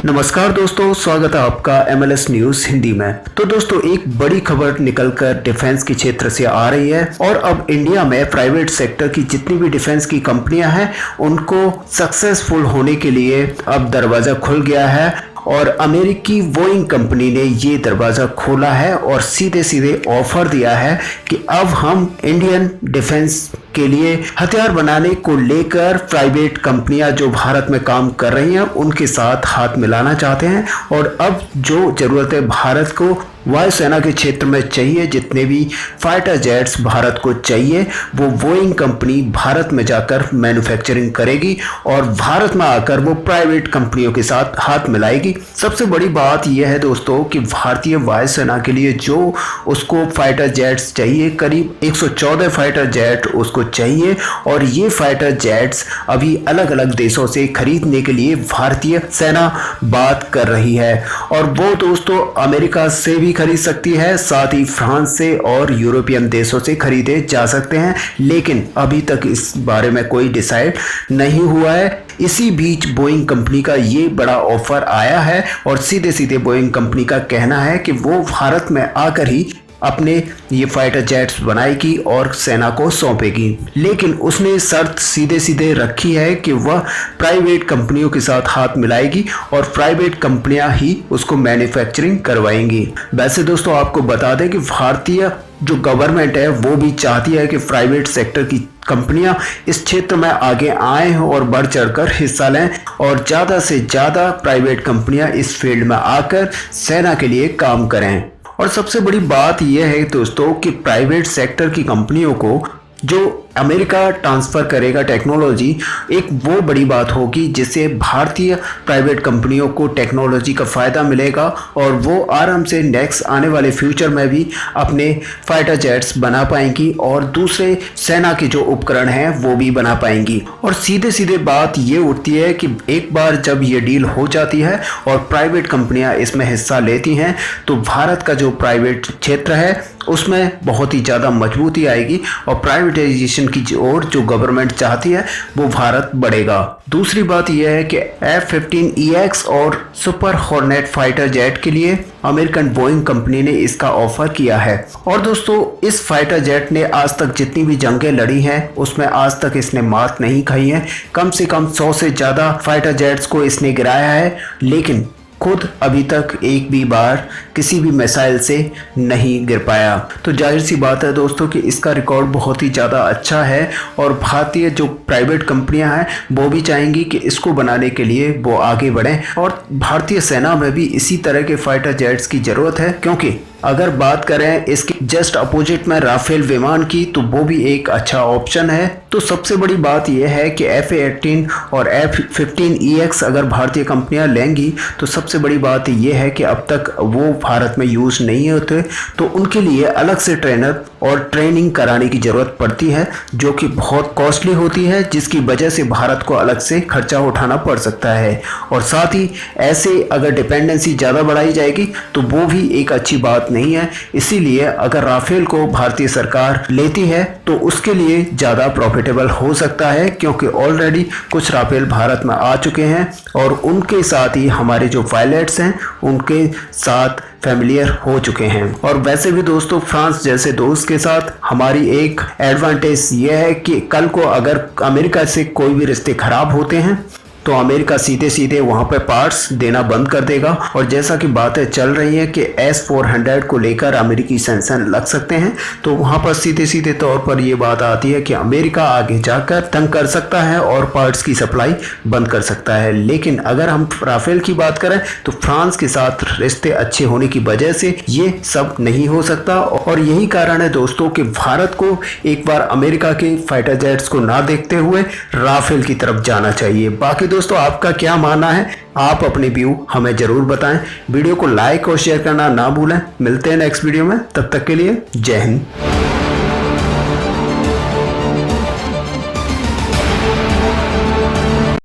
नमस्कार दोस्तों, स्वागत है आपका MLS न्यूज हिंदी में। तो दोस्तों, एक बड़ी खबर निकलकर डिफेंस के क्षेत्र से आ रही है और अब इंडिया में प्राइवेट सेक्टर की जितनी भी डिफेंस की कंपनियां हैं उनको सक्सेसफुल होने के लिए अब दरवाजा खुल गया है और अमेरिकी बोइंग कंपनी ने ये दरवाज़ा खोला है और सीधे सीधे ऑफर दिया है कि अब हम इंडियन डिफेंस के लिए हथियार बनाने को लेकर प्राइवेट कंपनियां जो भारत में काम कर रही हैं उनके साथ हाथ मिलाना चाहते हैं। और अब जो ज़रूरत है भारत को वायुसेना के क्षेत्र में चाहिए, जितने भी फाइटर जेट्स भारत को चाहिए, वो बोइंग कंपनी भारत में जाकर मैन्युफैक्चरिंग करेगी और भारत में आकर वो प्राइवेट कंपनियों के साथ हाथ मिलाएगी। सबसे बड़ी बात यह है दोस्तों कि भारतीय वायुसेना के लिए जो उसको फाइटर जेट्स चाहिए, करीब 114 फाइटर जेट उसको चाहिए और ये फाइटर जेट्स अभी अलग अलग देशों से खरीदने के लिए भारतीय सेना बात कर रही है। और वो दोस्तों अमेरिका से भी खरीद सकती है, साथ ही फ्रांस से और यूरोपियन देशों से खरीदे जा सकते हैं, लेकिन अभी तक इस बारे में कोई डिसाइड नहीं हुआ है। इसी बीच बोइंग कंपनी का ये बड़ा ऑफर आया है और सीधे सीधे बोइंग कंपनी का कहना है कि वो भारत में आकर ही अपने ये फाइटर जेट्स बनाएगी और सेना को सौंपेगी, लेकिन उसने शर्त सीधे सीधे रखी है कि वह प्राइवेट कंपनियों के साथ हाथ मिलाएगी और प्राइवेट कंपनियां ही उसको मैन्युफैक्चरिंग करवाएंगी। वैसे दोस्तों आपको बता दें कि भारतीय जो गवर्नमेंट है वो भी चाहती है कि प्राइवेट सेक्टर की कंपनियां इस क्षेत्र में आगे आएं और बढ़ चढ़कर हिस्सा लें और ज़्यादा से ज़्यादा प्राइवेट कंपनियां इस फील्ड में आकर सेना के लिए काम करें। और सबसे बड़ी बात यह है दोस्तों कि प्राइवेट सेक्टर की कंपनियों को जो अमेरिका ट्रांसफ़र करेगा टेक्नोलॉजी, एक वो बड़ी बात होगी जिससे भारतीय प्राइवेट कंपनियों को टेक्नोलॉजी का फ़ायदा मिलेगा और वो आराम से नेक्स्ट आने वाले फ्यूचर में भी अपने फाइटर जेट्स बना पाएंगी और दूसरे सेना के जो उपकरण हैं वो भी बना पाएंगी। और सीधे सीधे बात ये उठती है कि एक बार जब ये डील हो जाती है और प्राइवेट कंपनियां इसमें हिस्सा लेती हैं तो भारत का जो प्राइवेट क्षेत्र है उसमें बहुत ही ज़्यादा मजबूती आएगी और प्राइवेटाइजेशन की ओर जो गवर्नमेंट चाहती है वो भारत बढ़ेगा। दूसरी बात यह है कि F-15EX और सुपर हॉर्नेट फाइटर जेट के लिए अमेरिकन बोइंग कंपनी ने इसका ऑफर किया है। और दोस्तों इस फाइटर जेट ने आज तक जितनी भी जंगें लड़ी हैं उसमें आज तक इसने मात नहीं खाई है। कम से कम 100 से ज़्यादा फाइटर जेट्स को इसने गिराया है, लेकिन खुद अभी तक एक भी बार किसी भी मिसाइल से नहीं गिर पाया। तो जाहिर सी बात है दोस्तों कि इसका रिकॉर्ड बहुत ही ज़्यादा अच्छा है और भारतीय जो प्राइवेट कंपनियां हैं वो भी चाहेंगी कि इसको बनाने के लिए वो आगे बढ़ें और भारतीय सेना में भी इसी तरह के फाइटर जेट्स की ज़रूरत है। क्योंकि अगर बात करें इसके जस्ट अपोजिट में राफेल विमान की तो वो भी एक अच्छा ऑप्शन है। तो सबसे बड़ी बात यह है कि F-18 और F-15EX अगर भारतीय कंपनियां लेंगी तो सबसे बड़ी बात यह है कि अब तक वो भारत में यूज़ नहीं होते, तो उनके लिए अलग से ट्रेनर और ट्रेनिंग कराने की ज़रूरत पड़ती है जो कि बहुत कॉस्टली होती है, जिसकी वजह से भारत को अलग से खर्चा उठाना पड़ सकता है। और साथ ही ऐसे अगर डिपेंडेंसी ज़्यादा बढ़ाई जाएगी तो वो भी एक अच्छी बात नहीं है। इसीलिए अगर राफेल को भारतीय सरकार लेती है तो उसके लिए ज़्यादा प्रॉफिटेबल हो सकता है, क्योंकि ऑलरेडी कुछ राफेल भारत में आ चुके हैं और उनके साथ ही हमारे जो पायलट्स हैं उनके साथ फैमिलियर हो चुके हैं। और वैसे भी दोस्तों फ्रांस जैसे दोस्त के साथ हमारी एक एडवांटेज यह है कि कल को अगर अमेरिका से कोई भी रिश्ते खराब होते हैं तो अमेरिका सीधे सीधे वहाँ पे पार्ट्स देना बंद कर देगा। और जैसा कि बातें चल रही हैं कि S-400 को लेकर अमेरिकी सैंक्शन लग सकते हैं, तो वहाँ पर सीधे सीधे तौर पर ये बात आती है कि अमेरिका आगे जाकर तंग कर सकता है और पार्ट्स की सप्लाई बंद कर सकता है। लेकिन अगर हम राफेल की बात करें तो फ्रांस के साथ रिश्ते अच्छे होने की वजह से ये सब नहीं हो सकता। और यही कारण है दोस्तों कि भारत को एक बार अमेरिका के फाइटर जेट्स को ना देखते हुए राफेल की तरफ जाना चाहिए। बाकी दोस्तों आपका क्या मानना है, आप अपने व्यू हमें जरूर बताएं। वीडियो को लाइक और शेयर करना ना भूलें। मिलते हैं नेक्स्ट वीडियो में, तब तक के लिए जय हिंद।